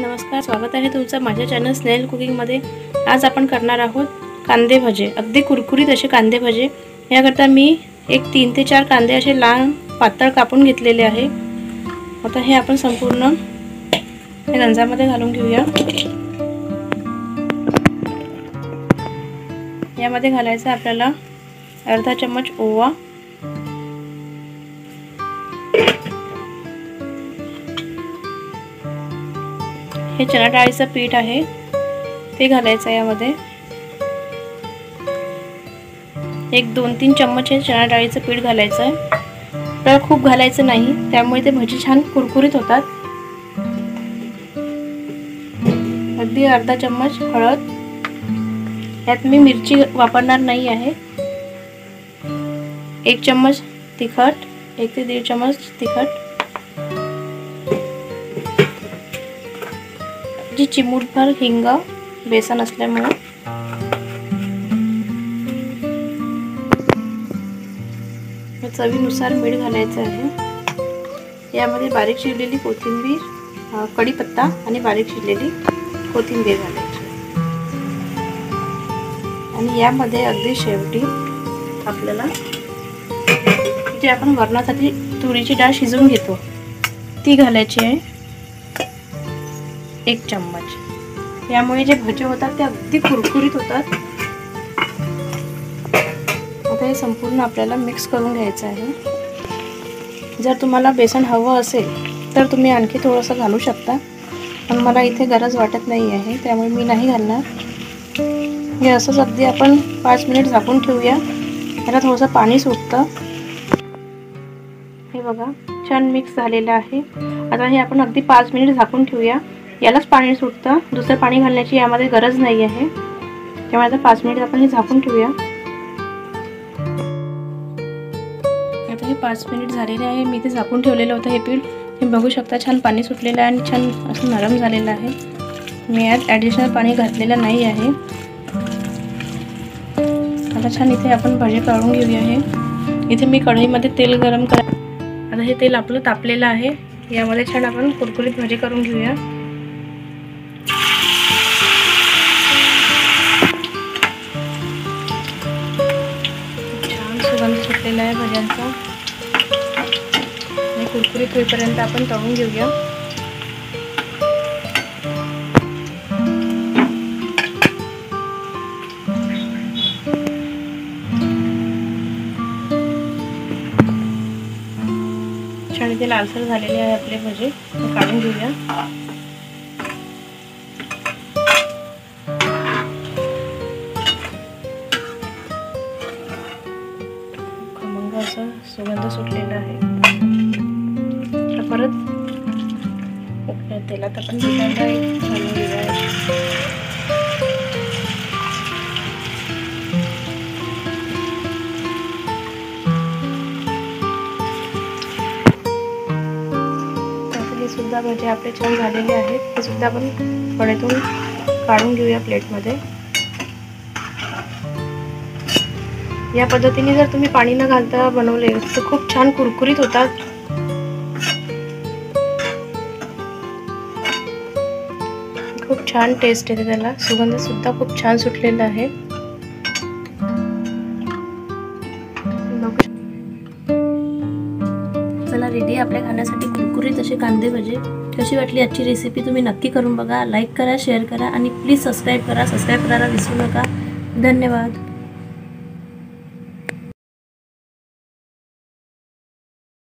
नमस्कार, स्वागत आहे तुमचं माझ्या चॅनल स्नेल कुकिंगमध्ये। आज आपण करणार आहोत कांदे भजे, अगदी कुरकुरीत असे कांदे भजे। याकरता मी 3 ते 4 कांदे असे लहान पातळ कापून घेतलेले आहे। आता हे आपण संपूर्ण गंजामध्ये घालून घेऊया। यामध्ये घालायचा आपल्याला अर्धा चम्मच ओवा, हे चणा डाळीचं पीठ आहे ते घालायचं यामध्ये। 2-3 चम्मच हे चणा डाळीचं पीठ घालायचं आहे। तर खूप घालायचं नाही, त्यामुळे ते भजी छान कुरकुरीत होतात। अगदी अर्धा चम्मच हळद, यात मी मिरची वापरणार नाही आहे। 1 चम्मच तिखट, 1 ते 1.5 चम्मच तिखट, जी चिमूटभर हिंग, बेसन असल्यामुळे, चवीनुसार मीठ घालायचं आहे। यामध्ये बारीक चिरलेली कोथिंबीर, कढीपत्ता आणि बारीक चिरलेली कोथिंबीर घालायची। आणि यामध्ये अगदी शेवटी आपल्याला जे आपण वरणासाठी तुरीची डाळ शिजवून घेतो ती घालायची आहे, 1 चम्मच। यामुळे जे भजे होतात ते अगदी कुरकुरीत होतात। आता हे संपूर्ण आपल्याला मिक्स करून घ्यायचं आहे। जर तुम्हाला बेसन हवं असेल तर तुम्ही आणखी थोडंसं घालू शकता, पण मला इथे गरज वाटत नाही आहे, त्यामुळे मी नाही घालणार। हे असंच अगदी आपण 5 मिनिट झाकून ठेवूया। याला थोडंसं पाणी सुटतं। हे बघा, छान मिक्स झालेलं आहे। आता हे आपण अगदी 5 मिनिट झाकून ठेवूया। यालाच पाणी सुटतं, दुसरं पाणी घालण्याची यामध्ये गरज नाही आहे, त्यामुळे आता 5 मिनिट आपण हे झाकून ठेवूया। आता हे 5 मिनिट झालेले आहे। मी ते झाकून ठेवलेलं होतं हे पीठ, हे बघू शकता छान पाणी सुटलेलं आहे आणि छान असं नरम झालेलं आहे। मी यात ॲडिशनल पाणी घातलेलं नाही आहे। आता छान इथे आपण भजे काढून घेऊया। हे इथे मी कढईमध्ये तेल गरम आता हे तेल आपलं तापलेलं आहे। यामध्ये छान आपण कुरकुरीत भजे करून घेऊया। छान सुगंध सुटलेला आहे भज्यांचा आणि कुरकुरीत होईपर्यंत आपण तळून घेऊया। छान इथे लालसर झालेले आहे आपले भजे, काढून घेऊया। खमंग असा सुगंध सुटलेला आहे। परत तेलात आपण दुसऱ्यांदा घालून घेऊया। सुद्धा भजे आपले छान झालेले आहेत, ते सुद्धा आपण कढईतून काढून घेऊया प्लेटमध्ये। या पद्धतीने जर तुम्ही पाणी न घालता बनवले तर खूप छान कुरकुरीत होतात। खूप छान टेस्ट येते त्याला, सुगंध सुद्धा खूप छान सुटलेला आहे। चला, रेडी आपल्या खाण्यासाठी कुरकुरीत असे कांदे भजे। कशी वाटली आजची रेसिपी तुम्ही नक्की करून बघा। लाईक करा, शेअर करा आणि प्लीज सबस्क्राईब करा। सबस्क्राईब करायला विसरू नका। धन्यवाद।